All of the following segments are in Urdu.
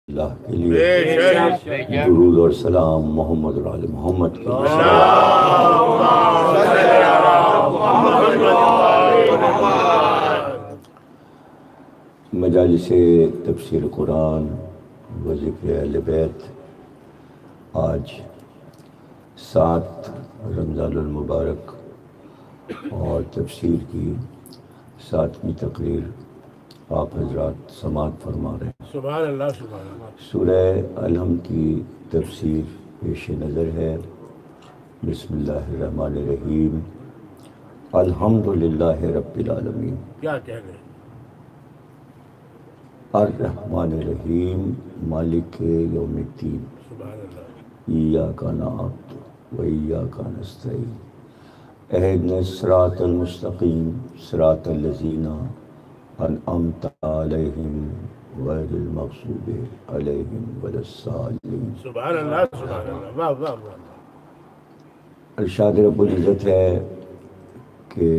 اللہ کے لیے درود اور سلام محمد اور آل محمد کے مجالس تفسیر قرآن و ذکر اہل بیت آج 7 رمضان المبارک اور تفسیر کی 7ویں تقریر آپ حضرات سماعت فرما رہے ہیں۔ سبحان اللہ سبحان اللہ۔ سورہ الحم کی تفسیر پیش نظر ہے۔ بسم اللہ الرحمن الرحیم، الحمدللہ رب العالمین، کیا کہنے، الرحمن الرحیم، مالک یوم الدین، سبحان اللہ، ایاک نعبد و ایاک نستعین، اہدنا الصراط المستقیم صراط الذین انعمت علیہم غیر المغضوب علیہم ولا الضالین۔ سبحان اللہ سبحان اللہ، واہ واہ واہ۔ ارشاد رب العزت ہے کہ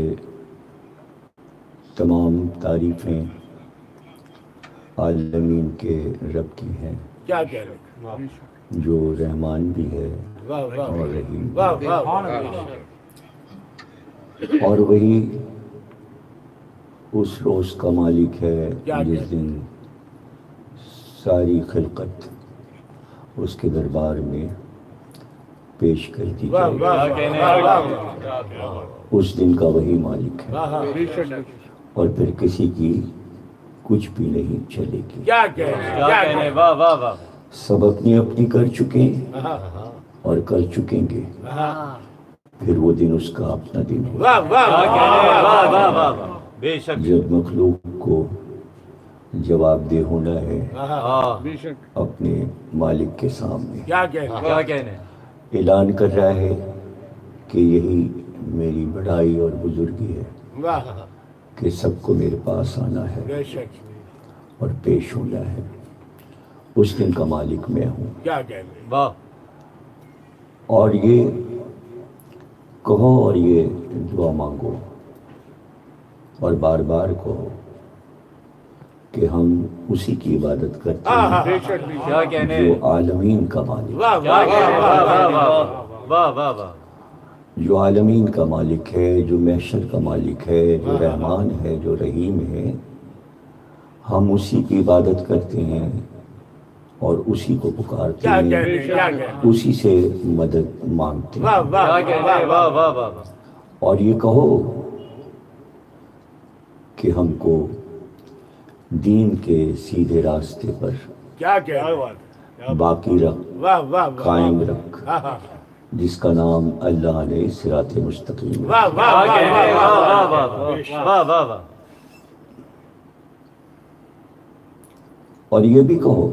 تمام تعریفیں عالمین کے رب کی ہیں، کیا کہنے، جو رحمان بھی ہے واہ واہ اور رحیم بھی واہ واہ ہے، اور وہی اس روز کا مالک ہے کیا جس دن ساری خلقت اس کے دربار میں پیش کر دی واہ جائے گی۔ واہ، اس دن کا وہی مالک ہے، اور پھر کسی کی کچھ بھی نہیں چلے گی۔ کیا کہنے، کیا کہنے، واہ واہ واہ، سب اپنی اپنی کر چکے اور کر چکیں گے، پھر وہ دن اس کا اپنا دن ہوگا واہ واہ واہ واہ، بے شک، جب مخلوق کو جواب دہ ہونا ہے بے شک، اپنے مالک کے سامنے۔ کیا کہنے، کیا کہنے، اعلان کر رہا ہے کہ یہی میری بڑائی اور بزرگی ہے واہ، کہ سب کو میرے پاس آنا ہے بے شک، اور پیش ہونا ہے۔ اس دن کا مالک میں ہوں، کیا کہنے، واہ، اور یہ کہو اور یہ دعا مانگو اور بار بار کہو کہ ہم اسی کی عبادت کرتے ہیں بے شک، کیا کہنے، جو عالمین کا مالک، واہ واہ واہ واہ واہ واہ واہ، جو عالمین کا مالک ہے، جو محشر کا مالک ہے، جو رحمان ہے، جو رحیم ہے۔ ہم اسی کی عبادت کرتے ہیں اور اسی کو پکارتے کیا ہیں، کہنے، کیا کہنے، اسی سے مدد مانگتے واہ ہیں، واہ واہ واہ واہ واہ، اور یہ کہو کہ ہم کو دین کے سیدھے راستے پر کیا کہنے، باقی رکھ، واہ واہ قائم رکھ، جس کا نام اللہ نے صراط مستقیم واہ واہ واہ واہ واہ واہ، اور یہ بھی کہو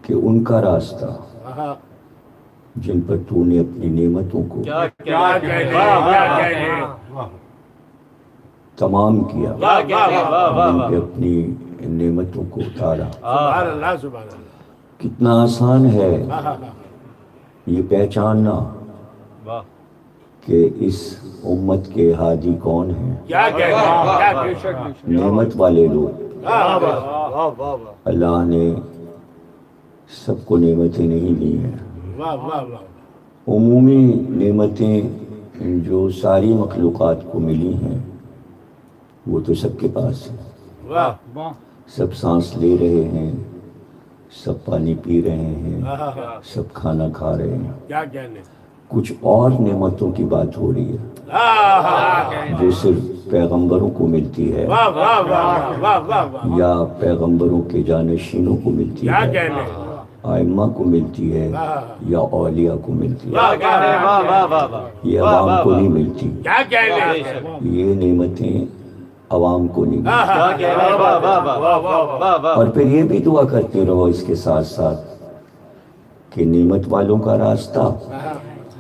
کہ ان کا راستہ جن پر تو نے اپنی نعمتوں کو کیا کہنے، کیا کہنے، تمام کیا، واہ واہ واہ جن واہ، پہ اپنی نعمتوں کو اتارا۔ سبحان اللہ سبحان اللہ، کتنا آسان ہے یہ پہچاننا کہ اس امت کے ہادی کون ہیں۔ کیا کہنے، کیا کہنے، نعمت والے لوگ، واہ واہ واہ اللہ نے سب کو نعمتیں نہیں دی ہیں، واہ واہ واہ، عمومی نعمتیں جو ساری مخلوقات کو ملی ہیں وہ تو سب کے پاس ہیں، واہ، سب سانس لے رہے ہیں، سب پانی پی رہے ہیں، سب کھانا کھا رہے ہیں۔ کیا کہنے، کچھ اور نعمتوں کی بات ہو رہی ہے جو صرف پیغمبروں کو ملتی ہے واہ واہ واہ واہ واہ واہ، یا پیغمبروں کے جانشینوں کو ملتی کیا ہے، کہنے، ائمہ کو ملتی ہے یا اولیاء کو ملتی ہے، کیا کہنے، واہ واہ واہ واہ، یہ عوام کو نہیں ملتی۔ کیا کہنے، یہ نعمتیں عوام کو نہیں ملتی۔ کیا کہنے، واہ واہ واہ واہ واہ، اور پھر یہ بھی دعا کرتے رہو اس کے ساتھ ساتھ کہ نعمت والوں کا راستہ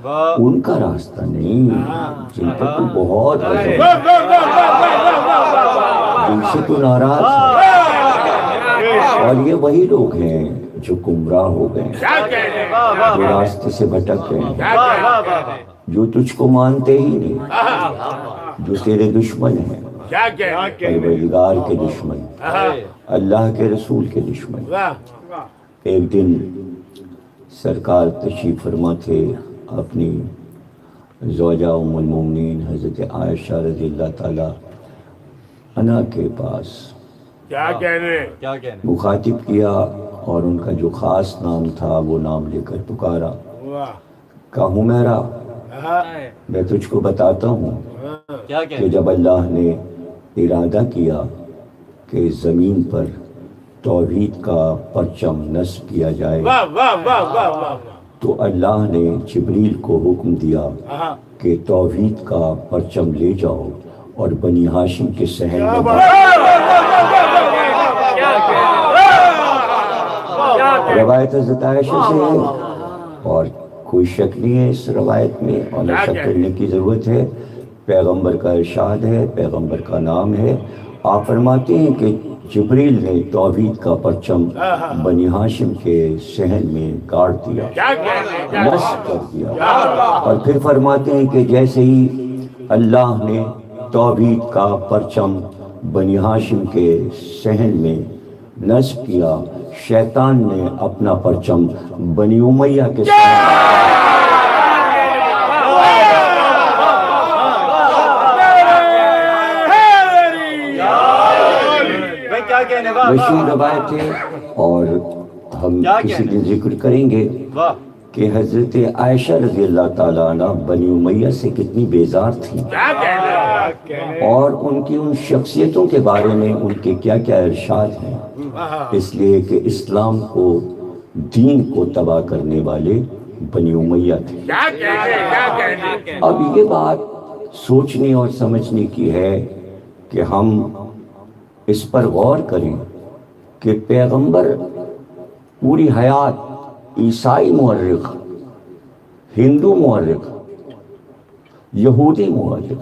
ان کا راستہ نہیں جن پر تو بہت وجہ ہے، جن سے تو ناراض ہے، اور یہ وہی لوگ ہیں جو گمراہ ہو گئے، جو راستے سے بھٹک گئے، جو تجھ کو مانتے ہی نہیں، جو تیرے دشمن ہیں، کیا کہنے پروردگار کے دشمن، اللہ کے رسول کے دشمن۔ ایک دن سرکار تشریف فرما تھے اپنی زوجہ ام المومنین حضرت عائشہ رضی اللہ تعالی عنہا کے پاس، کیا کہنے مخاطب کیا اور ان کا جو خاص نام تھا وہ نام لے کر پکارا، کہا حمیرہ میں تجھ کو بتاتا ہوں کہ جب اللہ نے ارادہ کیا کہ زمین پر توحید کا پرچم نصب کیا جائے تو اللہ نے جبریل کو حکم دیا کہ توحید کا پرچم لے جاؤ اور بنی ہاشم کے صحن میں روایت حضرت عائشہ سے ہے اور کوئی شک نہیں ہے اس روایت میں اور نہ شک کرنے کی ضرورت ہے، پیغمبر کا ارشاد ہے، پیغمبر کا نام ہے۔ آپ فرماتے ہیں کہ جبریل نے توحید کا پرچم بنی ہاشم کے صحن میں گاڑ دیا، نصب کر دیا، اور پھر فرماتے ہیں کہ جیسے ہی اللہ نے توحید کا پرچم بنی ہاشم کے صحن میں نصب کیا، شیطان نے اپنا پرچم بنی امیہ کے مشہور روایت ہے اور ہم کسی دن ذکر کریں گے کہ حضرت عائشہ رضی اللہ تعالیٰ عنہ بنی امیہ سے کتنی بیزار تھیں اور ان کی ان شخصیتوں کے بارے میں ان کے کیا کیا ارشاد ہیں، اس لیے کہ اسلام کو، دین کو تباہ کرنے والے بنی امیہ تھے۔ اب یہ بات سوچنے اور سمجھنے کی ہے کہ ہم اس پر غور کریں کہ پیغمبر پوری حیات، عیسائی مورخ، ہندو مورخ، یہودی مورخ،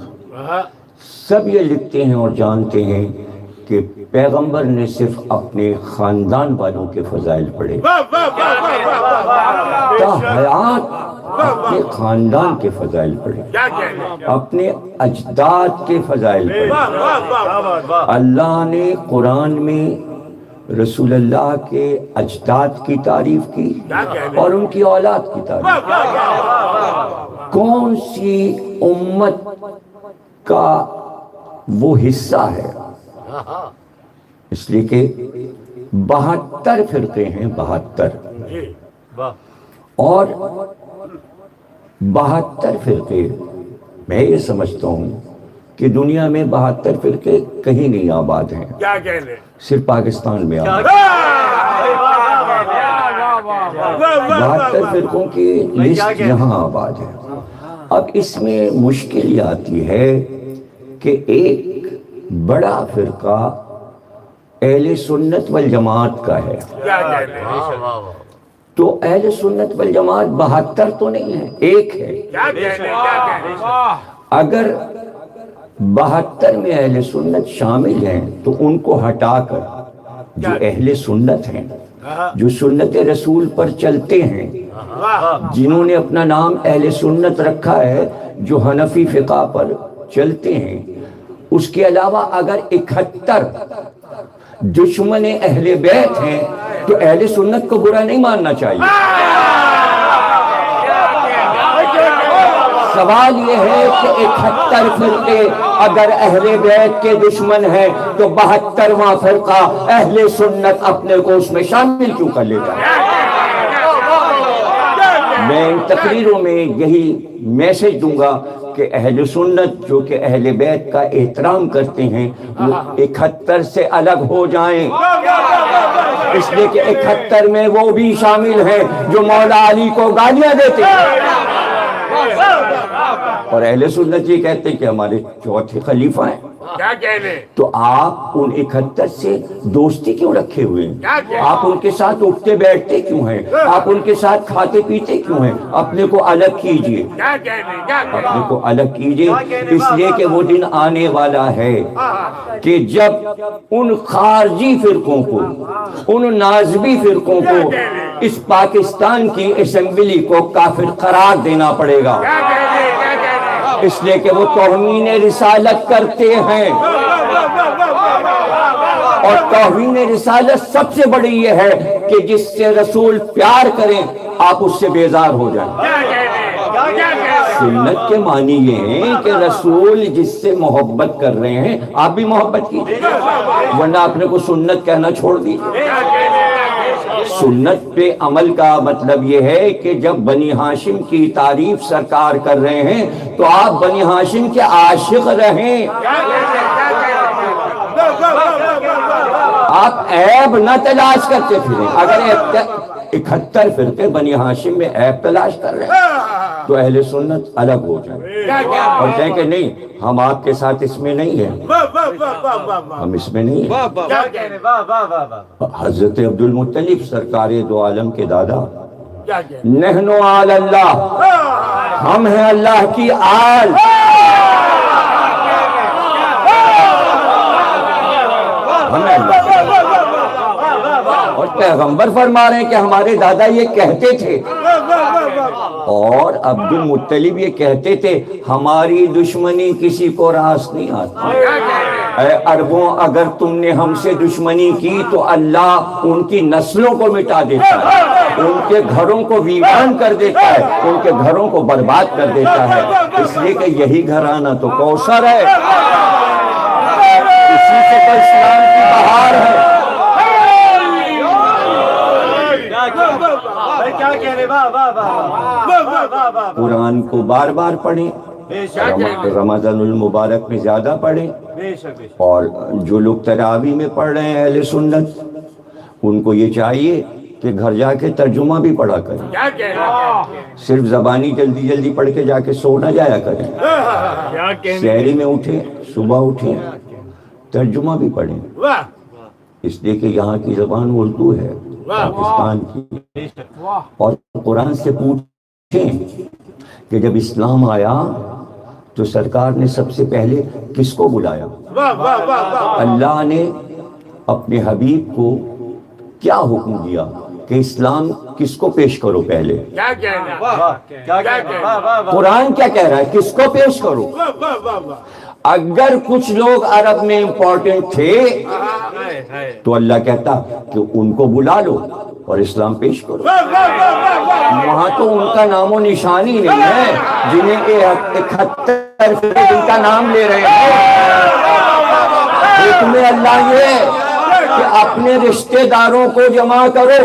سب یہ لکھتے ہیں اور جانتے ہیں کہ پیغمبر نے صرف اپنے خاندان والوں کے فضائل پڑھے، تا حیات اپنے خاندان کے فضائل پڑھے، اپنے اجداد کے فضائل پڑھے۔ اللہ نے قرآن میں رسول اللہ کے اجداد کی تعریف کی اور ان کی اولاد کی تعریف کی۔ کون سی امت کا وہ حصہ ہے؟ اس لیے کہ 72 فرقے ہیں، 72، اور 72 فرقے، میں یہ سمجھتا ہوں کہ دنیا میں 72 فرقے کہیں نہیں آباد ہیں، صرف پاکستان میں آباد ہیں۔ 72 فرقوں کی لسٹ یہاں آباد ہے۔ اب اس میں مشکل یہ آتی ہے کہ ایک بڑا فرقہ اہل سنت والجماعت کا ہے، تو اہل سنت والجماعت 72 تو نہیں ہے، ایک ہے۔ اگر 72 میں اہل سنت شامل ہیں تو ان کو ہٹا کر جو اہل سنت ہیں، جو سنت رسول پر چلتے ہیں، جنہوں نے اپنا نام اہل سنت رکھا ہے، جو حنفی فقہ پر چلتے ہیں، اس کے علاوہ اگر 71 دشمن اہل بیت ہیں تو اہل سنت کو برا نہیں ماننا چاہیے۔ سوال یہ ہے کہ 71 فرقے اگر اہل بیت کے دشمن ہیں تو 72واں فرقہ اہل سنت اپنے کو اس میں شامل کیوں کر لیتا ہے؟ میں ان تقریروں میں یہی میسج دوں گا کہ اہل سنت جو کہ اہل بیت کا احترام کرتے ہیں وہ 71 سے الگ ہو جائیں، اس لیے کہ 71 میں وہ بھی شامل ہیں جو مولا علی کو گالیاں دیتے ہیں، اور اہل سنت یہ کہتے ہیں کہ ہمارے چوتھے خلیفہ ہیں۔ تو آپ ان 71 سے دوستی کیوں رکھے ہوئے ہیں؟ آپ ان کے ساتھ اٹھتے بیٹھتے کیوں ہیں؟ آپ ان کے ساتھ کھاتے پیتے کیوں ہیں؟ اپنے کو الگ کیجئے، اپنے کو الگ کیجئے، اس لیے کہ وہ دن آنے والا ہے کہ جب ان خارجی فرقوں کو، ان نازبی فرقوں کو اس پاکستان کی اسمبلی کو کافر قرار دینا پڑے گا، اس لیے کہ وہ توہین رسالت کرتے ہیں، اور توہین رسالت سب سے بڑی یہ ہے کہ جس سے رسول پیار کریں آپ اس سے بیزار ہو جائیں۔ سنت کے معنی یہ ہیں کہ رسول جس سے محبت کر رہے ہیں آپ بھی محبت کیجیے، ورنہ آپ نے کو سنت کہنا چھوڑ دیجیے۔ سنت پہ عمل کا مطلب یہ ہے کہ جب بنی ہاشم کی تعریف سرکار کر رہے ہیں تو آپ بنی ہاشم کے عاشق رہیں، آپ عیب نہ تلاش کرتے پھریں۔ اگر 71 فرقے بنی ہاشم میں عیب تلاش کر رہے ہیں تو اہل سنت الگ ہو جائیں اور کہیں کہ نہیں ہم آپ کے ساتھ اس میں نہیں ہیں، ہم اس میں نہیں ہیں۔ حضرت عبد المطلب سرکار دو عالم کے دادا، نحن آل اللہ، ہم ہیں اللہ کی آل، ہم ہیں اللہ۔ اور پیغمبر فرما رہے ہیں کہ ہمارے دادا یہ کہتے تھے، اور عبد المطلب یہ کہتے تھے ہماری دشمنی کسی کو راس نہیں آتی، اے عربوں اگر تم نے ہم سے دشمنی کی تو اللہ ان کی نسلوں کو مٹا دیتا ہے، ان کے گھروں کو ویران کر دیتا ہے، ان کے گھروں کو برباد کر دیتا ہے، اس لیے کہ یہی گھرانہ تو کوثر ہے، اسی سے تو اسلام کی بہار ہے۔ قرآن کو بار بار پڑھیں، رمضان المبارک میں زیادہ پڑھیں، اور جو لوگ تراویح میں پڑھ رہے ہیں اہل سنت ان کو یہ چاہیے کہ گھر جا کے ترجمہ بھی پڑھا کریں، صرف زبانی جلدی جلدی پڑھ کے جا کے سو نہ جایا کریں، سحری میں اٹھیں، صبح اٹھیں، ترجمہ بھی پڑھیں، اس لیے کہ یہاں کی زبان اردو ہے پاکستان کی، اور قرآن سے پوچھیں کہ جب اسلام آیا تو سرکار نے سب سے پہلے کس کو بلایا؟ اللہ نے اپنے حبیب کو کیا حکم دیا کہ اسلام کس کو پیش کرو پہلے؟ قرآن کیا کہہ رہا ہے؟ کس کو پیش کرو؟ اگر کچھ لوگ عرب میں امپورٹنٹ تھے تو اللہ کہتا کہ ان کو بلا لو اور اسلام پیش کرو، وہاں تو ان کا نام و نشان ہی نہیں ہے جنہیں 71 جن کا نام لے رہے ہیں۔ حکم اللہ یہ کہ اپنے رشتہ داروں کو جمع کرو،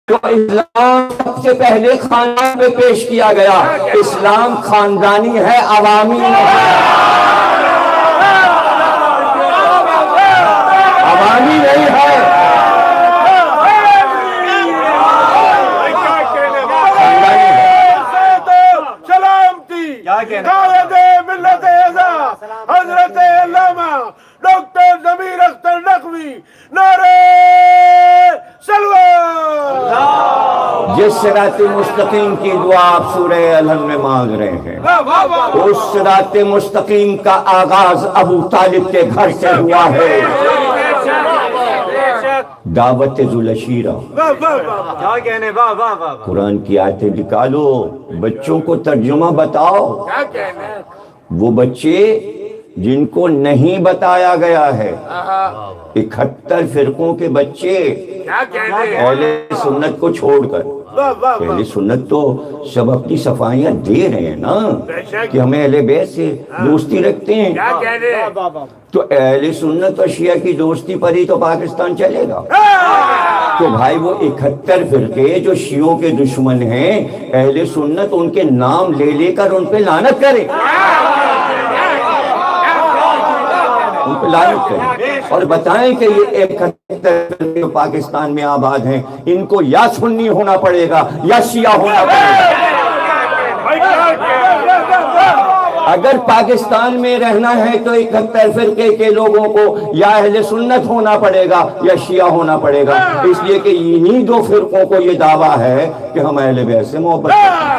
تو اسلام سب سے پہلے خاندان میں پیش کیا گیا، اسلام خاندانی ہے، عوامی عوامی نہیں ہے۔ حضرت علامہ ڈاکٹر ضمیر اختر نقوی، نعرہ سلوات۔ جس صراط مستقیم کی دعا آپ سورہ الحمد میں مانگ رہے ہیں، اس صراط مستقیم کا آغاز ابو طالب کے گھر سے ہوا ہے۔ دعوت ذوالعشیرہ، قرآن کی آیتیں نکالو، بچوں کو ترجمہ بتاؤ۔ وہ بچے جن کو نہیں بتایا گیا ہے، 71 فرقوں کے بچے اہل سنت کو چھوڑ کر، اہل سنت تو سب اپنی صفائیاں دے رہے ہیں نا کہ ہمیں اہل بیت سے دوستی رکھتے ہیں، تو اہل سنت اور شیعہ کی دوستی پر ہی تو پاکستان چلے گا۔ تو بھائی وہ 71 فرقے جو شیعوں کے دشمن ہیں، اہل سنت ان کے نام لے لے کر ان پہ لعنت کرے، ان پہ لعنت کریں اور بتائیں کہ یہ 71 جو پاکستان میں آباد ہیں ان کو یا سنی ہونا پڑے گا یا شیعہ ہونا پڑے گا۔ اگر پاکستان میں رہنا ہے تو 71 فرقے کے لوگوں کو یا اہل سنت ہونا پڑے گا یا شیعہ ہونا پڑے گا، اس لیے کہ انہی دو فرقوں کو یہ دعویٰ ہے کہ ہم اہل بیت سے محبت کرتے ہیں۔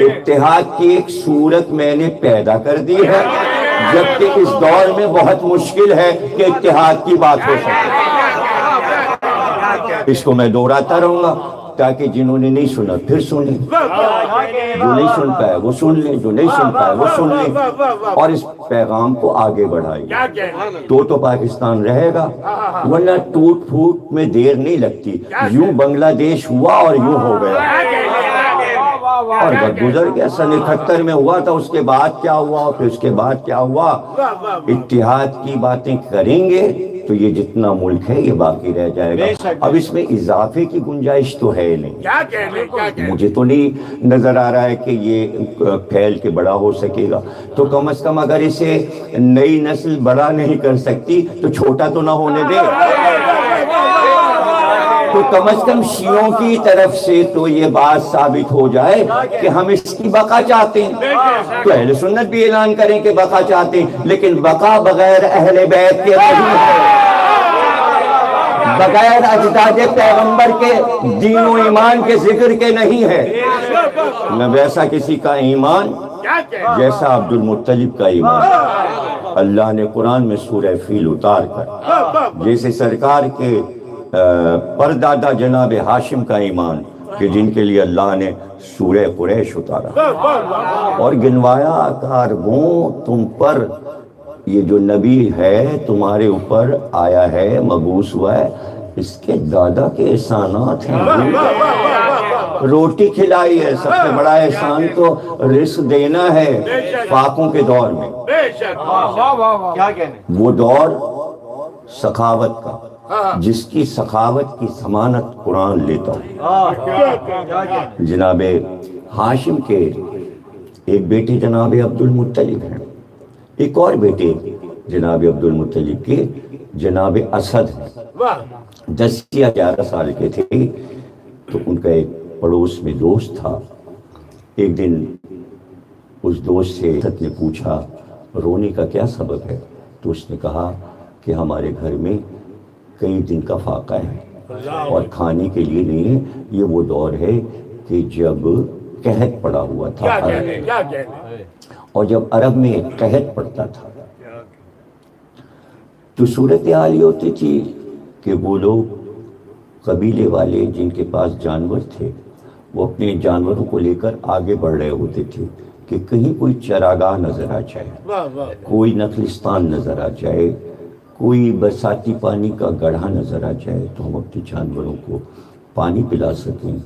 اتحاد کی ایک صورت میں نے پیدا کر دی ہے، جبکہ اس دور میں بہت مشکل ہے کہ اتحاد کی بات ہو سکے۔ اس کو میں دہراتا رہوں گا، تاکہ جنہوں نے نہیں سنا پھر سنیں، جو نہیں سن پائے وہ سن لیں، جو نہیں سن پائے وہ سن لیں، اور اس پیغام کو آگے بڑھائیں۔ تو پاکستان رہے گا، ورنہ ٹوٹ پھوٹ میں دیر نہیں لگتی۔ یوں بنگلہ دیش ہوا اور یوں ہو گیا، اور گزر گیا۔ سن 71 میں ہوا تھا، اس کے بعد کیا ہوا اور پھر اس کے بعد کیا ہوا۔ اتحاد کی باتیں کریں گے تو یہ جتنا ملک ہے یہ باقی رہ جائے گا۔ اب اس میں اضافے کی گنجائش تو ہے نہیں، مجھے تو نہیں نظر آ رہا ہے کہ یہ پھیل کے بڑا ہو سکے گا۔ تو کم از کم اگر اسے نئی نسل بڑا نہیں کر سکتی تو چھوٹا تو نہ ہونے دے۔ تو کم از کم شیعوں کی طرف سے تو یہ بات ثابت ہو جائے کہ ہم اس کی بقا چاہتے ہیں، تو اہل سنت بھی اعلان کریں کہ بقا چاہتے ہیں، لیکن بقا بغیر اہل بیت کے نہیں ہے، بغیر اجداد پیغمبر کے دین و ایمان کے ذکر کے نہیں ہے۔ نہ ویسا کسی کا ایمان جیسا عبد المطلب کا ایمان۔ اللہ نے قرآن میں سورہ فیل اتار کر جیسے سرکار کے پردادا جناب ہاشم کا ایمان کہ جن کے لیے اللہ نے سورہ قریش اتارا اور گنوایا کارگوں تم پر، یہ جو نبی ہے تمہارے اوپر آیا ہے مبعوث ہوا ہے، اس کے دادا کے احسانات ہیں، روٹی کھلائی ہے، سب سے بڑا احسان تو رزق دینا ہے پاکوں کے دور میں۔ وہ دور سخاوت کا، جس کی سخاوت کی ضمانت قرآن لیتا ہوں۔ جناب ہاشم کے ایک بیٹے جناب عبد المطلب ہیں، ایک اور بیٹے جناب عبد المطلب کے جناب اسد ہیں، 10 یا 11 سال کے تھے۔ تو ان کا ایک پڑوس میں دوست تھا، ایک دن اس دوست سے اسد نے پوچھا رونے کا کیا سبب ہے؟ تو اس نے کہا کہ ہمارے گھر میں کئی دن کا فاقہ ہے اور کھانے کے لیے نہیں ہے۔ یہ وہ دور ہے کہ جب قحط پڑا ہوا تھا، اور جب عرب میں قحط پڑتا تھا تو صورتحال یہ ہوتی تھی کہ وہ لوگ قبیلے والے جن کے پاس جانور تھے وہ اپنے جانوروں کو لے کر آگے بڑھ رہے ہوتے تھے کہ کہیں کوئی چراگاہ نظر آ جائے، کوئی نخلستان نظر آ جائے، کوئی برساتی پانی کا گڑھا نظر آ جائے تو ہم اپنے جانوروں کو پانی پلا سکیں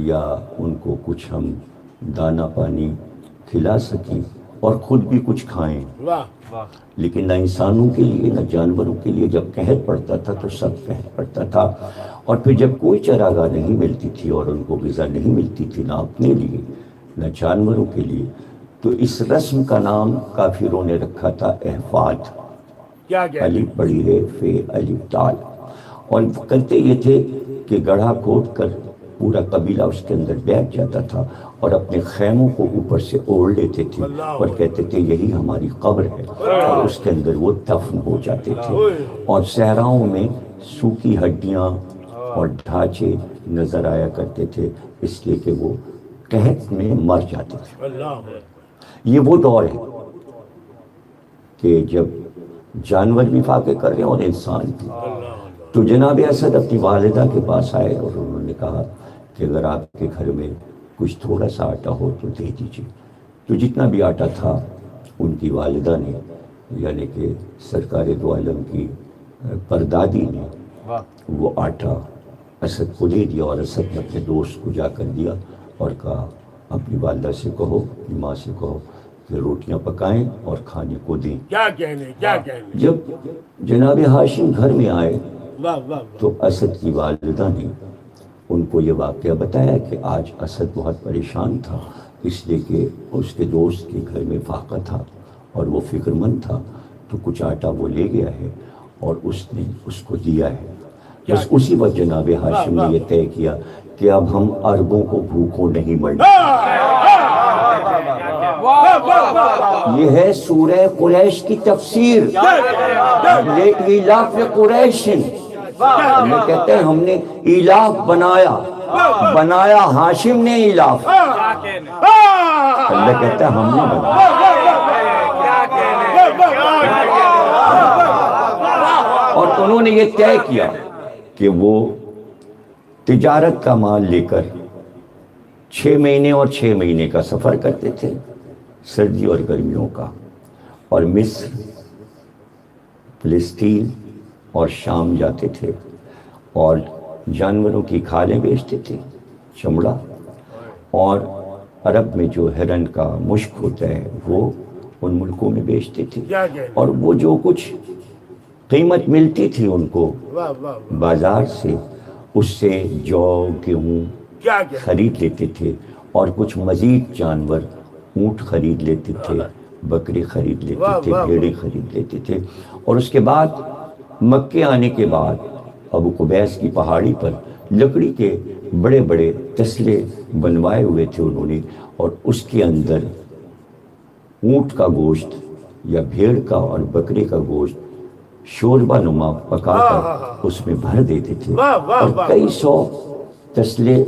یا ان کو کچھ ہم دانہ پانی کھلا سکیں اور خود بھی کچھ کھائیں۔ لیکن نہ انسانوں کے لیے نہ جانوروں کے لیے جب قحط پڑتا تھا تو سب قحط پڑتا تھا، اور پھر جب کوئی چراگاہ نہیں ملتی تھی اور ان کو غذا نہیں ملتی تھی نہ اپنے لیے نہ جانوروں کے لیے، تو اس رسم کا نام کافروں نے رکھا تھا احفاد۔ الف بڑی ہے فے الف دال، اور کرتے یہ تھے کہ گڑھا کھود کر پورا قبیلہ اس کے اندر بیٹھ جاتا تھا اور اپنے خیموں کو اوپر سے اوڑھ لیتے تھے اور کہتے تھے یہی ہماری قبر ہے، اور اس کے اندر وہ دفن ہو جاتے تھے، اور صحراؤں میں سوکھی ہڈیاں اور ڈھانچے نظر آیا کرتے تھے اس لیے کہ وہ قحط میں مر جاتے تھے۔ یہ وہ دور ہے کہ جب جانور بھی فاقے کر رہے ہیں اور انسان بھی۔ تو جناب اسد اپنی والدہ کے پاس آئے اور انہوں نے کہا کہ اگر آپ کے گھر میں کچھ تھوڑا سا آٹا ہو تو دے دیجیے۔ تو جتنا بھی آٹا تھا ان کی والدہ نے یعنی کہ سرکار دو عالم کی پردادی نے وہ آٹا اسد کو دے دیا، اور اسد نے اپنے دوست کو جا کر دیا اور کہا اپنی والدہ سے کہو، اپنی ماں سے کہو کہ روٹیاں پکائیں اور کھانے کو دیں۔ جب جناب ہاشم گھر میں آئے تو اسد کی والدہ نے ان کو یہ واقعہ بتایا کہ آج اسد بہت پریشان تھا اس لیے کہ اس کے دوست کے گھر میں فاقہ تھا اور وہ فکر مند تھا، تو کچھ آٹا وہ لے گیا ہے اور اس نے اس کو دیا ہے۔ بس اسی وقت جناب ہاشم نے یہ طے کیا کہ اب ہم عربوں کو بھوکوں نہیں مرنا۔ یہ ہے سورہ قریش کی تفسیر، ایلاف قریش۔ اللہ کہتے ہیں ہم نے ایلاف بنایا ہاشم نے ایلاف، اللہ کہتا ہے ہم نے بنایا۔ اور انہوں نے یہ طے کیا کہ وہ تجارت کا مال لے کر 6 مہینے اور 6 مہینے کا سفر کرتے تھے، سردی اور گرمیوں کا، اور مصر، فلسطین اور شام جاتے تھے اور جانوروں کی کھالیں بیچتے تھے، چمڑا، اور عرب میں جو ہرن کا مشک ہوتا ہے وہ ان ملکوں میں بیچتے تھے، اور وہ جو کچھ قیمت ملتی تھی ان کو بازار سے، اس سے جو گیہوں خرید لیتے تھے، اور کچھ مزید جانور، اونٹ خرید لیتے تھے، بکری خرید لیتے تھے، بھیڑیں خرید لیتے تھے، اور اس کے بعد مکے آنے کے بعد ابو قبیس کی پہاڑی پر لکڑی کے بڑے بڑے تسلے بنوائے ہوئے تھے انہوں نے، اور اس کے اندر اونٹ کا گوشت یا بھیڑ کا اور بکرے کا گوشت شوربہ نما پکا کر اس میں بھر دیتے تھے، اور کئی 100 تسلے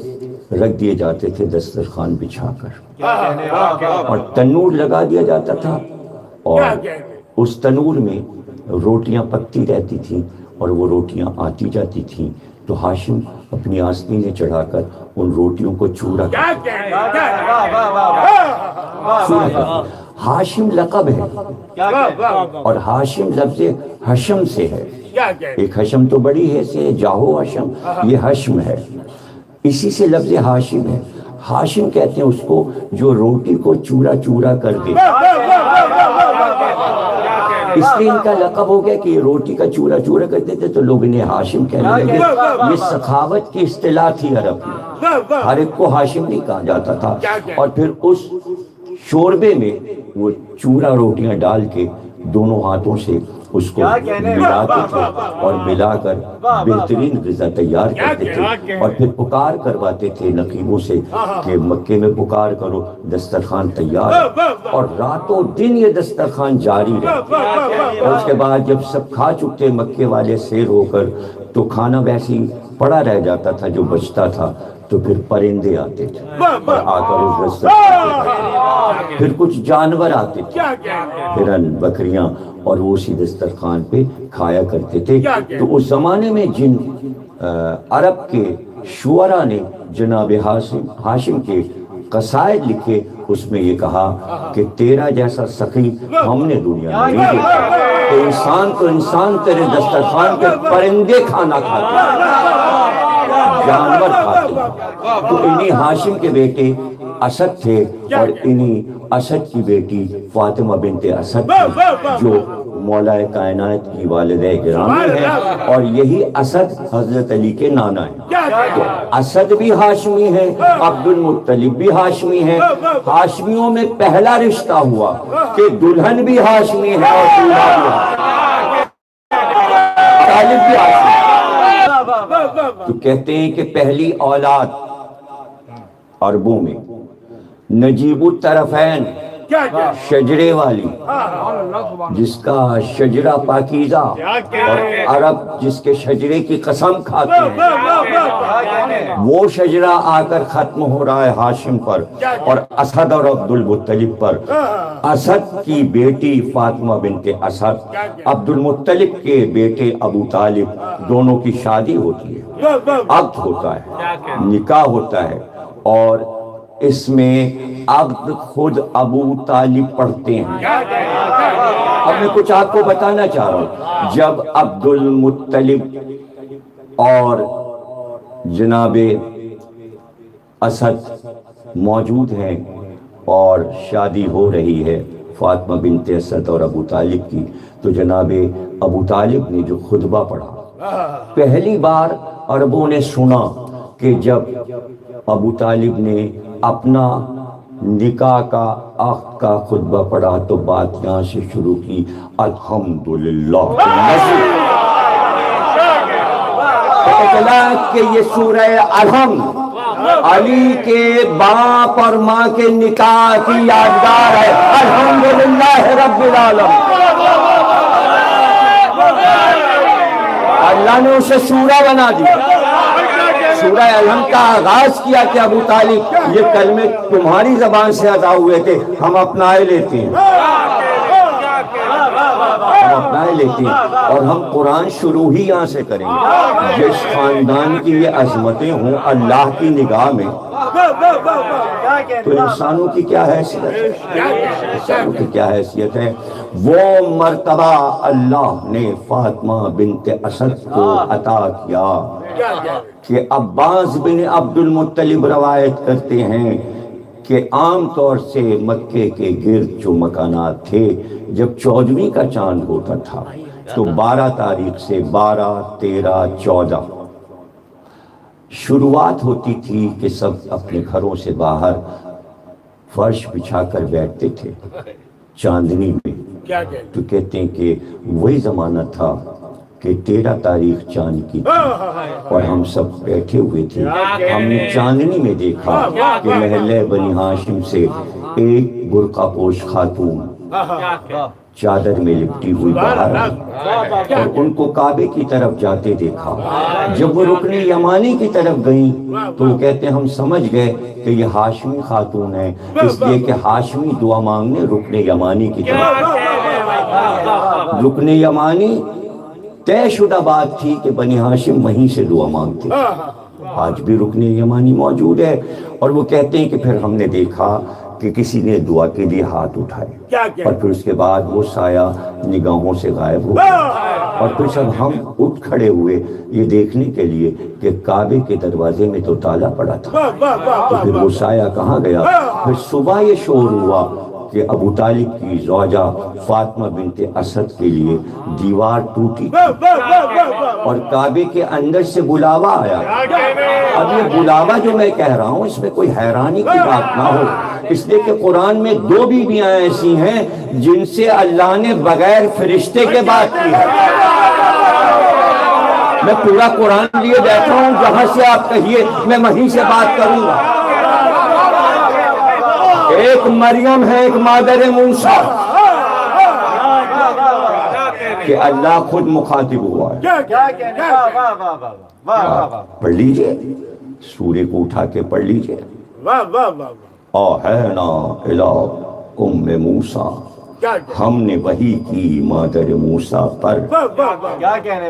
رکھ دیے جاتے تھے دسترخوان بچھا کر، اور تنور لگا دیا جاتا تھا، اور اس تنور میں روٹیاں پکتی رہتی تھیں، اور وہ روٹیاں آتی جاتی تھیں، تو ہاشم اپنی آستینیں چڑھا کر ان روٹیوں کو چورا کرتے۔ ہاشم لقب ہے، اور ہاشم لفظ حشم سے ہے، ایک حشم تو بڑی ہے سے جاہو حشم، یہ حشم ہے، اسی سے لفظ ہاشم ہے۔ ہاشم کہتے ہیں اس کو جو روٹی کو چورا چورا کر دے، اس لیے ان کا لقب ہو گیا کہ یہ روٹی کا چورا چورا کرتے تھے تو لوگ انہیں ہاشم کہنے لگے۔ یہ سخاوت کی اصطلاح تھی عرب میں، ہر ایک کو ہاشم نہیں کہا جاتا تھا، اور پھر اس شوربے میں وہ چورا روٹیاں ڈال کے دونوں ہاتھوں سے اس کو ملاتے تھے، اور ملا کر بہترین غذا تیار کرتے تھے، اور پھر پکار کرواتے تھے نقیبوں سے کہ مکے میں پکار کرو، دسترخوان تیار ہے، اور راتوں دن یہ دسترخوان جاری رہا، اور اس کے بعد جب سب کھا چکتے مکے والے سیر ہو کر، تو کھانا ویسے ہی پڑا رہ جاتا تھا جو بچتا تھا، تو پھر پرندے آتے تھے اور آ کر اس دسترخوان، پھر کچھ جانور آتے تھے، ہرن، بکریاں، اور وہ اسی دسترخوان پہ کھایا کرتے تھے۔ تو اس زمانے میں جن عرب کے شعراء نے جناب ہاشم کے قصائد لکھے، اس میں یہ کہا کہ تیرا جیسا سخی ہم نے دنیا میں نہیں دیکھا، کہ انسان تو انسان تیرے دسترخوان پہ پرندے کھانا کھاتے، جانور کھاتے۔ تو انہی ہاشم کے بیٹے اسد تھے، اور انہی اسد کی بیٹی فاطمہ بنت اسد تھی، جو مولا کائنات کی والدہ گرامی ہے، اور یہی اسد حضرت علی کے نانا ہے۔ تو اسد بھی ہاشمی ہے، عبد المطلب بھی ہاشمی ہے، ہاشمیوں میں پہلا رشتہ ہوا کہ دلہن بھی ہاشمی ہے اور دولہا بھی ہاشمی، طالب بھی ہاشمی۔ تو کہتے ہیں کہ پہلی اولاد عربوں میں نجیب الطرفین، شجرے والی، جس کا شجرہ پاکیزہ، اور عرب جس کے شجرے کی قسم کھاتے ہیں، وہ شجرہ آ کر ختم ہو رہا ہے ہاشم پر اور اسد اور عبد المطلب پر۔ اسد کی بیٹی فاطمہ بنت اسد، عبد المطلب کے بیٹے ابو طالب، دونوں کی شادی ہوتی ہے، عقد ہوتا ہے، نکاح ہوتا ہے، اور اس میں عقد خود ابو طالب پڑھتے ہیں۔ اب میں کچھ آپ کو بتانا چاہ رہا ہوں، جب عبد المطلب اور جناب اسد موجود ہیں اور شادی ہو رہی ہے فاطمہ بنت اسد اور ابو طالب کی، تو جناب ابو طالب نے جو خطبہ پڑھا، پہلی بار عربوں نے سنا کہ جب ابو طالب نے اپنا نکاح کا عقد کا خطبہ پڑھا تو بات یہاں سے شروع کی، الحمدللہ، پتہ چلا کہ یہ سورہ الحمد علی کے باپ اور ماں کے نکاح کی یادگار ہے، الحمدللہ رب العالمین۔ اللہ نے اسے سورہ بنا دیا، سورہ الحمد کا آغاز کیا کہ ابو طالب یہ کلمے تمہاری زبان سے ادا ہوئے تھے، ہم اپنائے لیتے ہیں، ہم اپنا لیتے ہیں اور ہم قرآن شروع ہی یہاں سے کریں گے۔ جس خاندان کی یہ عظمتیں ہوں اللہ کی نگاہ میں، تو انسانوں کی کیا حیثیت ہے؟ انسانوں کی کیا حیثیت ہے؟ وہ مرتبہ اللہ نے فاطمہ بنت اسد کو عطا کیا کہ عباس بن عبد المطلب روایت کرتے ہیں کہ عام طور سے مکے کے گرد جو مکانات تھے، جب 14ویں کا چاند ہوتا تھا تو 12 تاریخ سے 12، 13، 14 شروعات ہوتی تھی کہ سب اپنے گھروں سے باہر فرش بچھا کر بیٹھتے تھے چاندنی میں۔ تو کہتے ہیں کہ وہی زمانہ تھا کہ 13 تاریخ چاند کی تھی اور ہم سب بیٹھے ہوئے تھے۔ ہم نے چاندنی میں دیکھا کہ محلہ بنی ہاشم سے ایک برقع پوش خاتون چادر میں لپٹی ہوئی باہر آئی اور ان کو کعبے کی طرف جاتے دیکھا۔ جب وہ رکن یمانی کی طرف گئیں تو وہ کہتے ہیں ہم سمجھ گئے کہ یہ ہاشمی خاتون ہے، اس لیے کہ ہاشمی دعا مانگنے رکن یمانی کی طرف۔ رکن یمانی طے شدہ بات تھی کہ بنی ہاشم وہیں سے دعا مانگتے، آج بھی رکن یمانی موجود ہے۔ اور وہ کہتے ہیں کہ پھر ہم نے دیکھا کہ کسی نے دعا کے لیے ہاتھ اٹھائے اور پھر اس کے بعد وہ سایہ نگاہوں سے غائب ہو گیا، اور پھر جب ہم اٹھ کھڑے ہوئے یہ دیکھنے کے لیے کہ کعبے کے دروازے میں تو تالا پڑا تھا، تو پھر وہ سایہ کہاں گیا؟ پھر صبح یہ شور ہوا کہ ابو طالب کی زوجہ فاطمہ بنت اسد کے لیے دیوار ٹوٹی اور کعبے کے اندر سے بلاوا آیا۔ اب یہ بلاوا جو میں کہہ رہا ہوں اس میں کوئی حیرانی کی بات نہ ہو، اس لیے کہ قرآن میں 2 بیویاں ایسی ہیں جن سے اللہ نے بغیر فرشتے کے بات کی ہے۔ میں پورا قرآن لیے بیٹھا ہوں، جہاں سے آپ کہیے میں وہیں سے بات کروں گا۔ ایک مریم ہے، ایک مادر موسیٰ، کہ اللہ خود مخاطب ہوا ہے۔ پڑھ لیجئے، سورے کو اٹھا کے پڑھ لیجئے۔ آہینا الی ام موسیٰ، ہم نے وحی کی مادر موسیٰ پر۔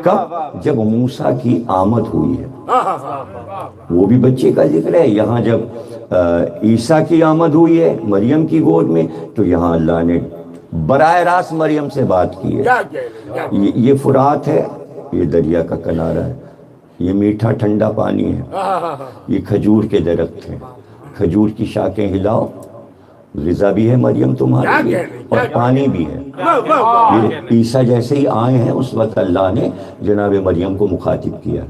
کب؟ جب موسیٰ کی آمد ہوئی ہے، وہ بھی بچے کا ذکر ہے۔ یہاں جب عیسیٰ کی آمد ہوئی ہے مریم کی گود میں، تو یہاں اللہ نے براہ راست مریم سے بات کی ہے۔ یہ فرات ہے، یہ دریا کا کنارہ ہے، یہ میٹھا ٹھنڈا پانی ہے، یہ کھجور کے درخت ہیں، کھجور کی شاخیں ہلاؤ، غذا بھی ہے مریم تمہارے لیے اور پانی بھی ہے۔ یہ عیسیٰ جیسے ہی آئے ہیں اس وقت اللہ نے جناب مریم کو مخاطب کیا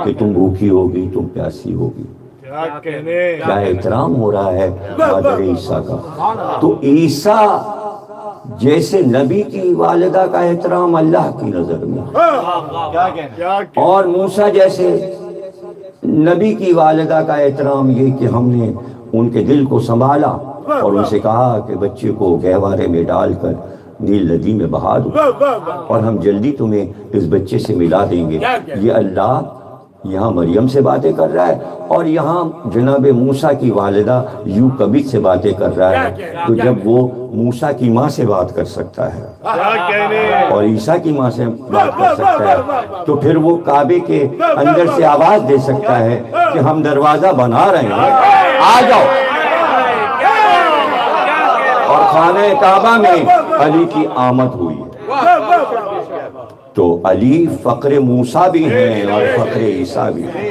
کہ تم بھوکی ہوگی، تم پیاسی ہوگی۔ کیا احترام ہو رہا ہے مادر عیسیٰ کا۔ تو عیسیٰ جیسے نبی کی والدہ کا احترام اللہ کی نظر میں، اور موسیٰ جیسے نبی کی والدہ کا احترام یہ کہ ہم نے ان کے دل کو سنبھالا اور ان سے کہا کہ بچے کو گہوارے میں ڈال کر نیل ندی میں بہا دو اور ہم جلدی تمہیں اس بچے سے ملا دیں گے۔ یہ اللہ یہاں مریم سے باتیں کر رہا ہے اور یہاں جناب موسیٰ کی والدہ یوکبت سے باتیں کر رہا ہے۔ تو جب وہ موسیٰ کی ماں سے بات کر سکتا ہے اور عیسیٰ کی ماں سے بات کر سکتا ہے، تو پھر وہ کعبے کے اندر سے آواز دے سکتا ہے کہ ہم دروازہ بنا رہے ہیں، آ جاؤ۔ اور خانہ کعبہ میں علی کی آمد ہوئی ہے۔ تو علی فخر موسیٰ بھی ہیں اور فخر عیسیٰ بھی ہیں۔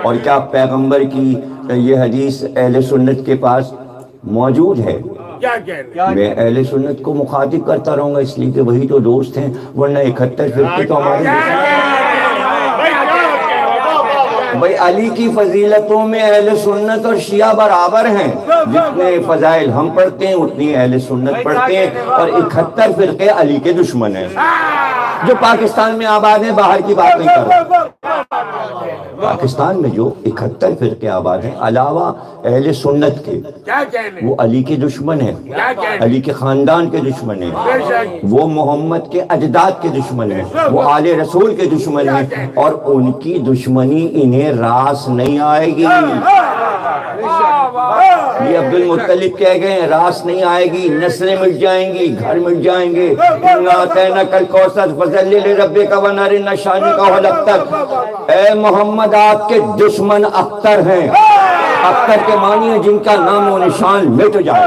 اور کیا پیغمبر کی یہ حدیث اہل سنت کے پاس موجود ہے؟ میں اہل سنت کو مخاطب کرتا رہوں گا اس لیے کہ وہی تو دوست ہیں، ورنہ 71 فرقے تو ہمارے بھائی علی کی فضیلتوں میں اہل سنت اور شیعہ برابر ہیں۔ جتنے فضائل ہم پڑھتے ہیں اتنی اہل سنت پڑھتے ہیں، اور 71 فرقے علی کے دشمن ہیں جو پاکستان میں آباد ہیں۔ باہر کی بات نہیں کر رہا، پاکستان میں جو 71 فرقے آباد ہیں علاوہ اہل سنت کے، وہ علی کے دشمن ہیں، علی کے خاندان کے دشمن ہیں، وہ محمد کے اجداد کے دشمن ہیں، وہ آل رسول کے دشمن ہیں، اور ان کی دشمنی انہیں راس نہیں آئے گی۔ یہ عبد المطلب کہہ گئے ہیں راس نہیں آئے گی، نسلیں مٹ جائیں گی، گھر مٹ جائیں گے. الکوثر فصلی لربک ونحر شانک هو الابتر. اے محمد آپ کے دشمن اختر ہیں. اختر کے معنی ہے جن کا نام و نشان مٹ جائے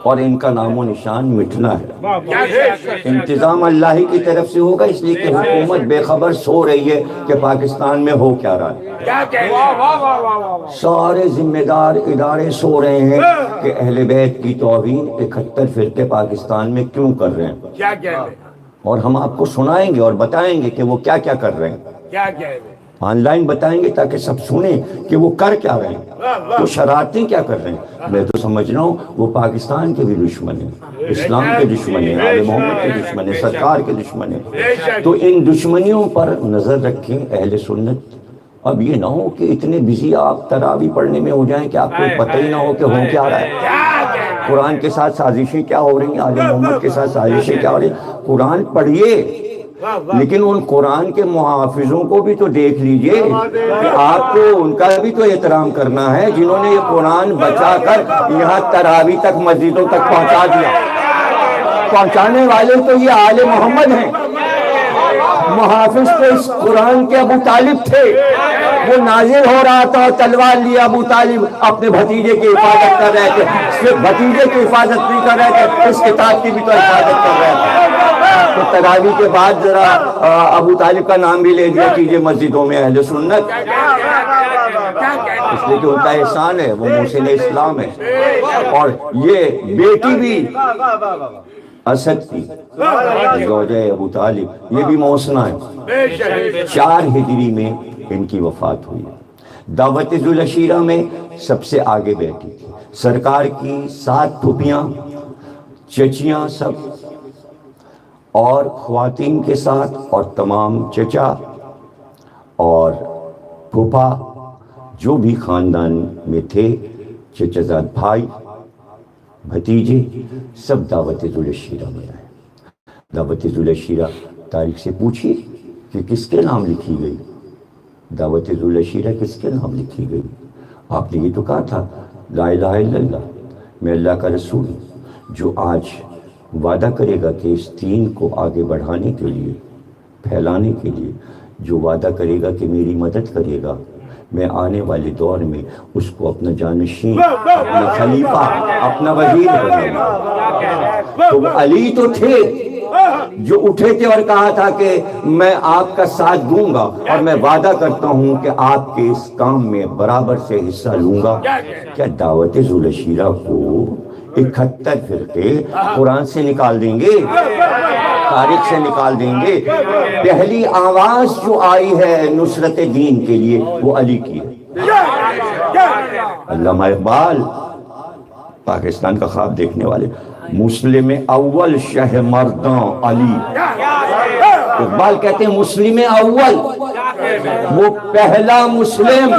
اور ان کا نام و نشان مٹنا ہے. انتظام اللہ کی طرف سے ہوگا، اس لیے کہ حکومت بے خبر سو رہی ہے کہ پاکستان میں ہو کیا رہا ہے. سارے ذمہ دار ادارے سو رہے ہیں کہ اہل بیت کی توہین 71 فرقے پاکستان میں کیوں کر رہے ہیں، اور ہم آپ کو سنائیں گے اور بتائیں گے کہ وہ کیا کیا کر رہے ہیں. آن لائن بتائیں گے تاکہ سب سنیں کہ وہ کر کیا رہے ہیں، وہ شرارتیں کیا کر رہے ہیں. میں تو سمجھ رہا ہوں وہ پاکستان کے بھی دشمن ہیں، اسلام کے دشمن ہیں، آل محمد کے دشمن ہیں، سرکار کے دشمن ہیں. تو ان دشمنیوں پر نظر رکھیں اہل سنت. اب یہ نہ ہو کہ اتنے بزی آپ تراویح پڑھنے میں ہو جائیں کہ آپ کو پتہ ہی نہ ہو کہ ہو کیا رہا ہے. قرآن کے ساتھ سازشیں کیا ہو رہی ہیں، آل محمد کے ساتھ سازشیں کیا ہو رہی ہیں. قرآن پڑھیے لیکن ان قرآن کے محافظوں کو بھی تو دیکھ لیجئے کہ آپ کو ان کا بھی تو احترام کرنا ہے جنہوں نے یہ قرآن بچا کر یہاں تراویح تک مسجدوں تک پہنچا دیا. پہنچانے والے تو یہ آل محمد ہیں. محافظ تو اس قرآن کے ابو طالب تھے. وہ نازل ہو رہا تھا، تلوار لیا ابو طالب اپنے بھتیجے کی حفاظت کر رہے تھے. صرف بھتیجے کی حفاظت نہیں کر رہے تھے، اس کتاب کی بھی تو حفاظت کر رہے تھے. تو تراویح کے بعد ذرا ابو طالب کا نام بھی لے دیا کیجئے مسجدوں میں اہل سنت، اس لیے کہ ان کا احسان ہے، وہ محسن اسلام ہے. اور یہ بیٹی بھی اسد کی زوجہ ابو طالب، یہ بھی محسنہ ہے. 4 ہجری میں ان کی وفات ہوئی. دعوت ذوالعشیرہ میں سب سے آگے بیٹھی تھی. سرکار کی 7 پھوپھیاں چچیاں سب اور خواتین کے ساتھ، اور تمام چچا اور پھوپھا جو بھی خاندان میں تھے، چچا زاد بھائی بھتیجے، سب دعوت ذوالعشیرہ میں آئے. دعوت ذوالعشیرہ تاریخ سے پوچھیے کہ کس کے نام لکھی گئی. دعوت ذوالعشیرہ کس کے نام لکھی گئی؟ آپ نے یہ تو کہا تھا لا الہ الا اللہ، میں اللہ کا رسول ہوں. جو آج وعدہ کرے گا کہ اس دین کو آگے بڑھانے کے لیے، پھیلانے کے لیے، جو وعدہ کرے گا کہ میری مدد کرے گا، میں آنے والے دور میں اس کو اپنا جانشین، اپنا خلیفہ، اپنا وزیر بناؤں گا. تو علی تو تھے جو اٹھے تھے اور کہا تھا کہ میں آپ کا ساتھ دوں گا اور میں وعدہ کرتا ہوں کہ آپ کے اس کام میں برابر سے حصہ لوں گا. کیا دعوت ذوالعشیرہ کو 71 فرقے قرآن سے نکال دیں گے، تاریخ سے نکال دیں گے؟ پہلی آواز جو آئی ہے نصرت دین کے لیے وہ علی کی ہے. علامہ اقبال پاکستان کا خواب دیکھنے والے، مسلم اول شہ مرداں علی. اقبال کہتے ہیں مسلم اول، وہ پہلا مسلم.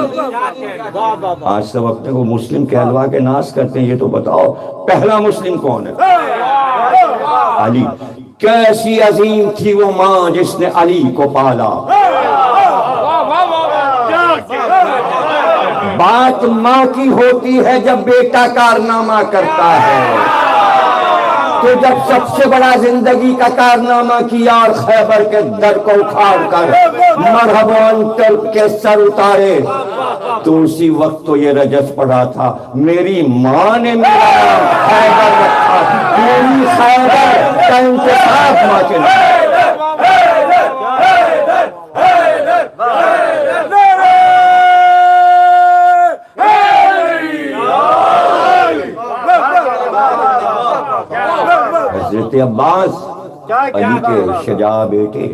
آج سب اپنے کو مسلم کہلوا کے ناز کرتے ہیں، یہ تو بتاؤ پہلا مسلم کون ہے؟ علی. کیسی عظیم تھی وہ ماں جس نے علی کو پالا. بات ماں کی ہوتی ہے جب بیٹا کارنامہ کرتا ہے، تو جب سب سے بڑا زندگی کا کارنامہ کیا اور خیبر کے در کو اکھاڑ کر مرحباً ترک کے سر اتارے، تو اسی وقت تو یہ رجس پڑا تھا میری ماں نے میرا نام خیبر رکھا. میری خیبر کا انتخاب ماں کے نام. حضرت عباس علی کے شجاع بیٹے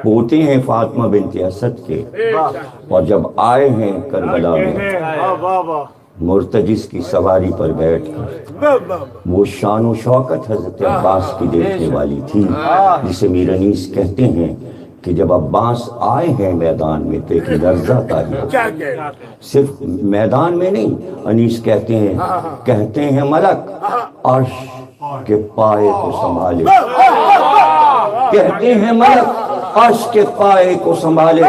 پوتے ہیں فاطمہ بنت اسد کے، اور جب آئے ہیں کربلا میں مرتجز کی سواری پر بیٹھ کر، وہ شان و شوکت حضرت عباس کی دیکھنے والی تھی جسے میر انیس کہتے ہیں کہ جب عباس آئے ہیں میدان میں تو ایک لرزہ تاری. صرف میدان میں نہیں، انیس کہتے ہیں ملک عرش کے پائے کو سنبھالے. کہتے ہیں ملک عرش کے پائے کو سنبھالے،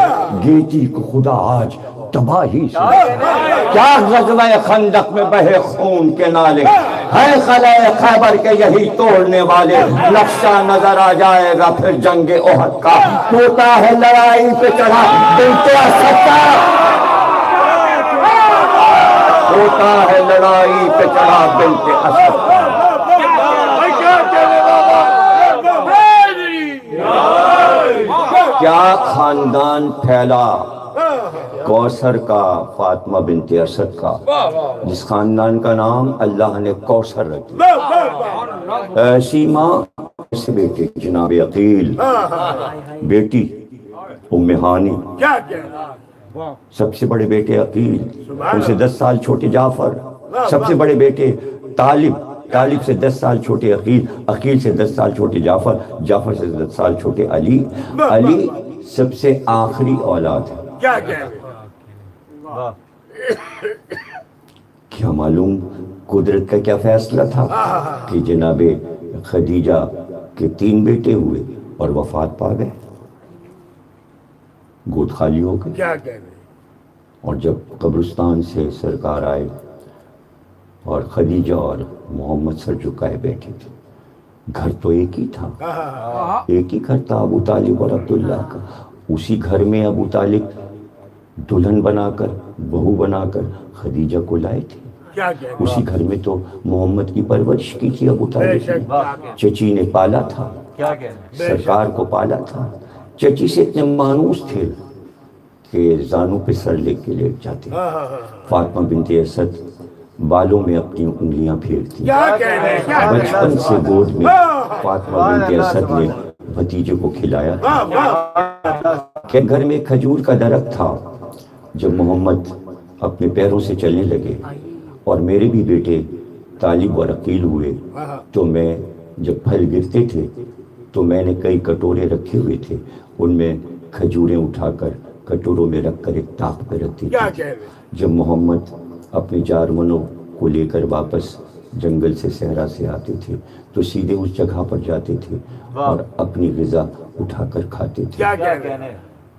گیتی کو خدا آج تباہی سے کیا غزوہ خندق میں بہے خون کے نالے، ہے خلائے خیبر کے یہی توڑنے والے، نقشہ نظر آ جائے گا پھر جنگ احد کا، ہوتا ہے لڑائی پہ چڑھا بنت اسد کا، ہوتا ہے لڑائی پہ چڑھا بنت اسد کا۔ کیا خاندان پھیلا کوثر کا، فاطمہ بنت اسد کا، جس خاندان کا نام اللہ نے کوثر رکھا۔ ایسی ماں ایسے بیٹے جناب عقیل، بیٹی ام ہانی، سب سے بڑے بیٹے عقیل، ان سے 10 سال چھوٹے جعفر، سب سے بڑے بیٹے طالب سے 10 سال چھوٹے عقیل سے 10 سال چھوٹے جعفر سے 10 سال چھوٹے علی سب سے آخری اولاد ہے۔ کیا معلوم قدرت کا کیا فیصلہ تھا کہ جناب خدیجہ کے 3 بیٹے ہوئے اور وفات پا گئے، گود خالی ہو گئے۔ اور جب قبرستان سے سرکار آئے اور خدیجہ اور محمد سر جھکائے بیٹھے تھے، گھر تو ایک ہی تھا، ایک ہی گھر تھا ابو طالب اور عبداللہ کا، اسی گھر میں ابو طالب دلہن بنا کر، بہو بنا کر خدیجہ کو لائے تھے، اسی گھر میں تو محمد کی پرورش کی تھی ابو طالب نے، چچی نے پالا تھا، سرکار کو پالا تھا، چچی سے اتنے مانوس تھے کہ زانوں پہ سر لے کے لیٹ جاتے۔ فاطمہ بنت اسد بالوں میں اپنی انگلیاں پھیرتی، بچپن سے گود میں فاطمہ بنت اسد نے بھتیجے کو کھلایا کہ گھر میں کھجور کا درخت تھا۔ جب محمد اپنے پیروں سے چلنے لگے اور میرے بھی بیٹے طالب اور عقیل ہوئے تو میں جب پھل گرتے تھے تو میں نے کئی کٹورے رکھے ہوئے تھے، ان میں کھجوریں اٹھا کر کٹوروں میں رکھ کر ایک طاق پہ رکھتی تھی۔ جب محمد اپنے جارمنوں کو لے کر واپس جنگل سے صحرا سے آتے تھے تو سیدھے اس جگہ پر جاتے تھے اور اپنی غذا اٹھا کر کھاتے تھے۔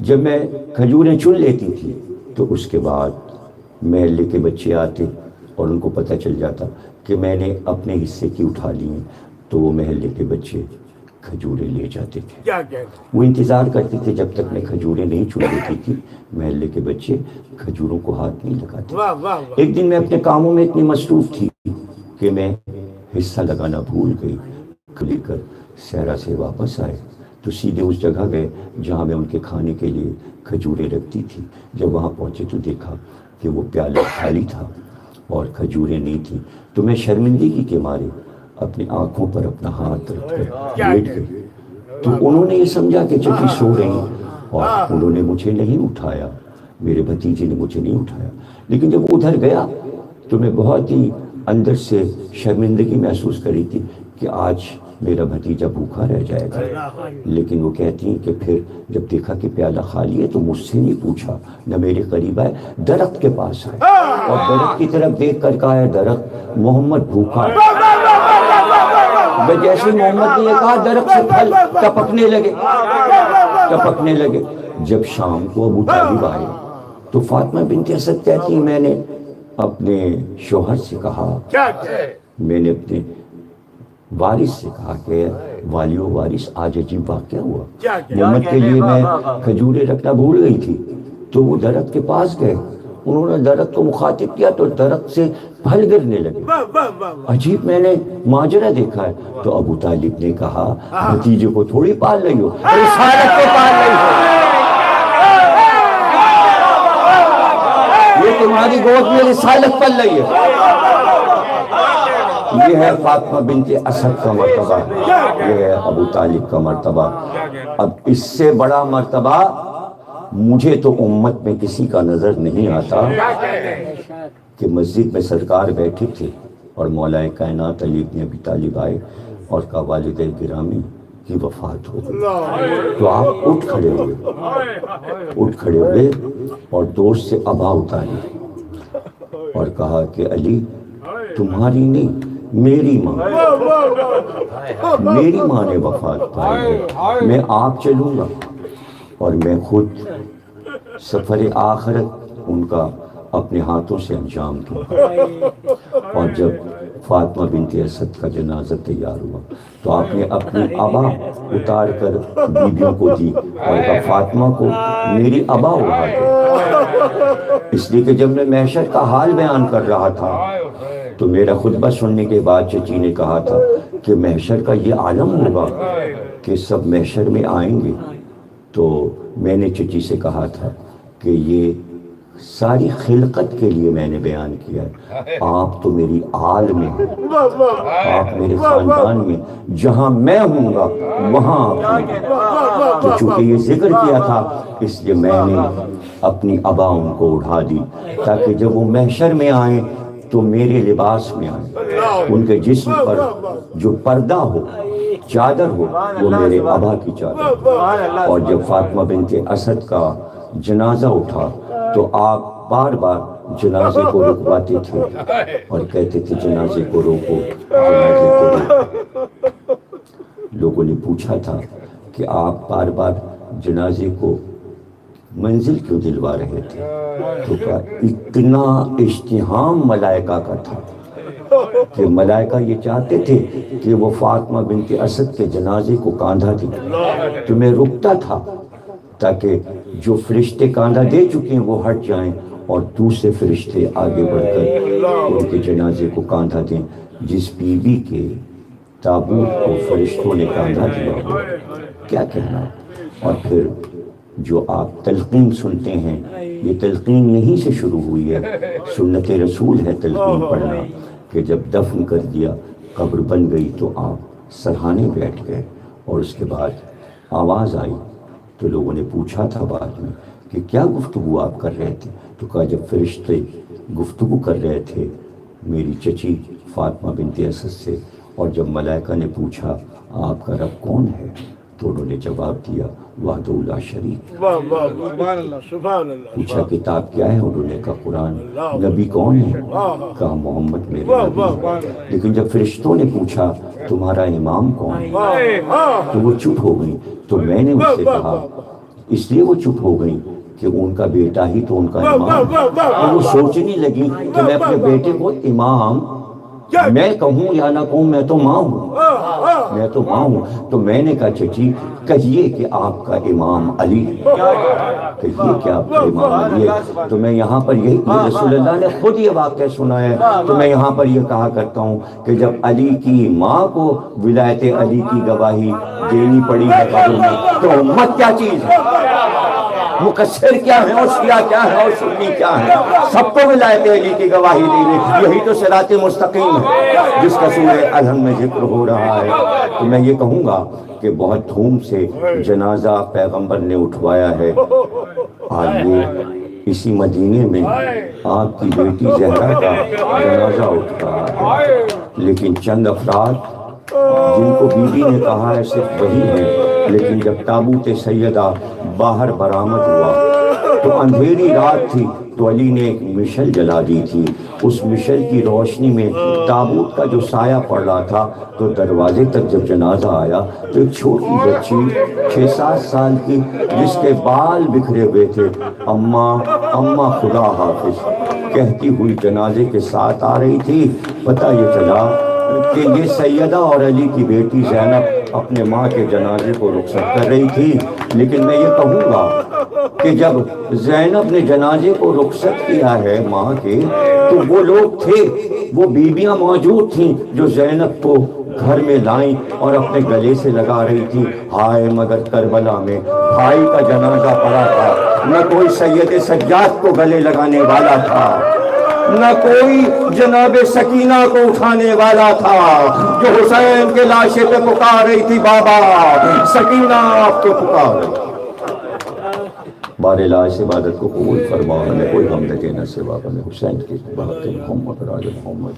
جب میں کھجوریں چن لیتی تھی تو اس کے بعد محلے کے بچے آتے اور ان کو پتہ چل جاتا کہ میں نے اپنے حصے کی اٹھا لی ہیں تو وہ محلے کے بچے کھجوریں لے جاتے تھے۔ وہ انتظار کرتے تھے جب تک میں کھجوریں نہیں چن لیتی تھی، محلے کے بچے کھجوروں کو ہاتھ نہیں لگاتے۔ ایک دن میں اپنے کاموں میں اتنی مصروف تھی کہ میں حصہ لگانا بھول گئی، لے کر صحرا سے واپس آئے تو سیدھے اس جگہ گئے جہاں میں ان کے کھانے کے لیے کھجوریں رکھتی تھی۔ جب وہاں پہنچے تو دیکھا کہ وہ پیالہ خالی تھا اور کھجوریں نہیں تھیں، تو میں شرمندگی کے مارے اپنی آنکھوں پر اپنا ہاتھ رکھ کر لیٹ گئی۔ تو انہوں نے یہ سمجھا کہ چچی سو رہی اور انہوں نے مجھے نہیں اٹھایا، میرے بھتیجے نے مجھے نہیں اٹھایا۔ لیکن جب وہ ادھر گیا تو میں بہت ہی اندر سے شرمندگی محسوس کری تھی کہ آج میرا بھتیجا بھوکا رہ جائے گا۔ لیکن وہ کہتی ہیں کہ پھر جب دیکھا کہ پیالہ خالی ہے تو مجھ سے نہیں پوچھا، نہ میرے قریب آئے، درخت کے پاس آئے اور درخت کی طرف دیکھ کر کہا ہے درخت محمد بھوکا ہے۔ جیسے محمد نے یہ کہا درخت سے پھل ٹپکنے لگے۔ جب شام کو ابو طالب آئے تو فاطمہ بنت اسد کہتی ہیں میں نے اپنے شوہر سے کہا، میں نے اپنے وارث سے کہا کہ والی و وارث آج عجیب واقعہ ہوا، محمد کے لیے میں کھجوریں رکھنا بھول گئی تھی۔ تو وہ درخت کے پاس گئے، انہوں نے درخت کو مخاطب کیا تو درخت سے پھل گرنے لگے۔ عجیب میں نے ماجرا دیکھا ہے۔ تو ابو طالب نے کہا بھتیجے کو تھوڑی پال رہی ہو، رسالت کو پال رہی ہو، یہ تمہاری گود میں رسالت پل رہی ہے۔ یہ ہے فاطمہ بنت اسد کا مرتبہ، یہ ہے ابو طالب کا مرتبہ۔ اب اس سے بڑا مرتبہ مجھے تو امت میں کسی کا نظر نہیں آتا کہ مسجد میں سرکار بیٹھے تھے اور مولا کائنات علی بن ابی طالب آئے اور کہا والد گرامی کی وفات ہو گئی۔ تو آپ اٹھ کھڑے ہوئے اور دوست سے ابا اتاری اور کہا کہ علی تمہاری نہیں میری ماں نے وفات پائی ہے، میں آپ چلوں گا اور میں خود سفر آخرت ان کا اپنے ہاتھوں سے انجام دوں. اور جب فاطمہ بنت اسد کا جنازہ تیار ہوا تو آپ نے اپنی ابا اتار کر بیویوں کو دی اور کہا فاطمہ کو میری ابا اڑا دو. اس لیے کہ جب میں محشر کا حال بیان کر رہا تھا تو میرا خطبہ سننے کے بعد چچی نے کہا تھا کہ محشر کا یہ عالم ہوگا کہ سب محشر میں آئیں گے. تو میں نے چچی سے کہا تھا کہ یہ ساری خلقت کے لیے میں نے بیان کیا ہے. آپ تو میری آل میں ہیں, آپ میرے خاندان میں, جہاں میں ہوں گا وہاں آپ ہیں. تو چونکہ یہ ذکر کیا تھا اس لیے میں نے اپنی ابا ان کو اٹھا دی تاکہ جب وہ محشر میں آئیں تو میرے لباس میں آئیں. ان کے جسم پر جو پردہ ہو, چادر ہو, وہ میرے ابا کی چادر ہو. اور جب فاطمہ بنت اسد کا جنازہ اٹھا تو آپ بار بار جنازے کو رکواتے تھے اور کہتے تھے جنازے کو روکو, جنازے کو روکو. لوگوں نے پوچھا تھا کہ آپ بار بار جنازے کو منزل کیوں دلوا رہے تھے؟ تو کہا اتنا اشتہام ملائکہ کا تھا کہ ملائکہ یہ چاہتے تھے کہ وہ فاطمہ بنت اسد کے جنازے کو کاندھا دے. تو میں رکتا تھا تاکہ جو فرشتے کاندھا دے چکے ہیں وہ ہٹ جائیں اور دوسرے فرشتے آگے بڑھ کر ان کے جنازے کو کاندھا دیں. جس بی بی کے تابوت کو فرشتوں نے کاندھا دیا ہو, کیا کہنا. اور پھر جو آپ تلقین سنتے ہیں, یہ تلقین یہیں سے شروع ہوئی ہے. سنت رسول ہے تلقین پڑھنا کہ جب دفن کر دیا, قبر بن گئی تو آپ سرہانے بیٹھ گئے اور اس کے بعد آواز آئی تو لوگوں نے پوچھا تھا بعد میں کہ کیا گفتگو آپ کر رہے تھے؟ تو کہا جب فرشتے گفتگو کر رہے تھے میری چچی فاطمہ بنت اسد سے, اور جب ملائکہ نے پوچھا آپ کا رب کون ہے تو انہوں نے جواب دیا وحدہ لا شریک. پوچھا کتاب کیا ہے؟ انہوں نے کہا قرآن. نبی کون ہے؟ کہا محمد میرے نبی ہے. لیکن جب فرشتوں نے پوچھا تمہارا امام کون ہے تو وہ چپ ہو گئی. تو میں نے ان سے کہا, اس لیے وہ چپ ہو گئی کہ ان کا بیٹا ہی تو ان کا امام ہے. اور وہ سوچنے لگی کہ میں اپنے بیٹے کو امام میں کہوں یا نہ کہوں, میں تو ماں ہوں, میں تو ماں ہوں. تو میں نے کہا چچی کہیے کہ آپ کا امام علی ہے, کہیے کہ آپ کا امام علی ہے. تو میں یہاں پر یہ رسول اللہ نے خود یہ واقعہ سنا ہے, تو میں یہاں پر یہ کہا کرتا ہوں کہ جب علی کی ماں کو ولایت علی کی گواہی دینی پڑی ہے قبر میں تو امت کیا چیز ہے, مقصر کیا ہے اور شیعہ کیا ہے اور سنی کیا ہے, سب کو ولایت علی کی گواہی دینی. یہی تو صراط مستقیم ہے جس کا سورہ الحمد میں ذکر ہو رہا ہے. تو میں یہ کہوں گا کہ بہت دھوم سے جنازہ پیغمبر نے اٹھوایا ہے. آج یہ اسی مدینے میں آپ کی بیٹی زہرا کا جنازہ اٹھ رہا ہے, لیکن چند افراد جن کو بی بی نے کہا ہے صرف وہی ہیں. لیکن جب تابوت سیدہ باہر برآمد ہوا تو اندھیری رات تھی تو علی نے ایک مشل جلا دی تھی. اس مشل کی روشنی میں تابوت کا جو سایہ پڑ رہا تھا تو دروازے تک جب جنازہ آیا تو ایک چھوٹی بچی 6-7 سال کی جس کے بال بکھرے ہوئے تھے, اماں خدا حافظ کہتی ہوئی جنازے کے ساتھ آ رہی تھی. پتہ یہ چلا کہ یہ سیدہ اور علی کی بیٹی زینب اپنے ماں کے جنازے کو رخصت کر رہی تھی. لیکن میں یہ کہوں گا کہ جب زینب نے جنازے کو رخصت کیا ہے ماں کے تو وہ لوگ تھے, وہ بیویاں موجود تھیں جو زینب کو گھر میں لائیں اور اپنے گلے سے لگا رہی تھی. ہائے مگر کربلا میں بھائی کا جنازہ پڑا تھا, نہ کوئی سید سجاد کو گلے لگانے والا تھا, نہ کوئی جناب سکینہ کو اٹھانے والا تھا جو حسین کے لاشے پہ پکار رہی تھی بابا سکینہ آپ کو پکار رہی. بار لاش عبادت کو قبول فرما, ہمیں کوئی غم نہ دینا سوا ہمیں حسین کے بات محمد اور آل محمد.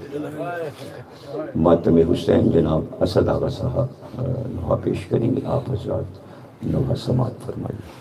ماتم حسین جناب اسد آغا صاحب نوحہ پیش کریں گے. آپ حضرات نوحہ سماعت فرمائیے.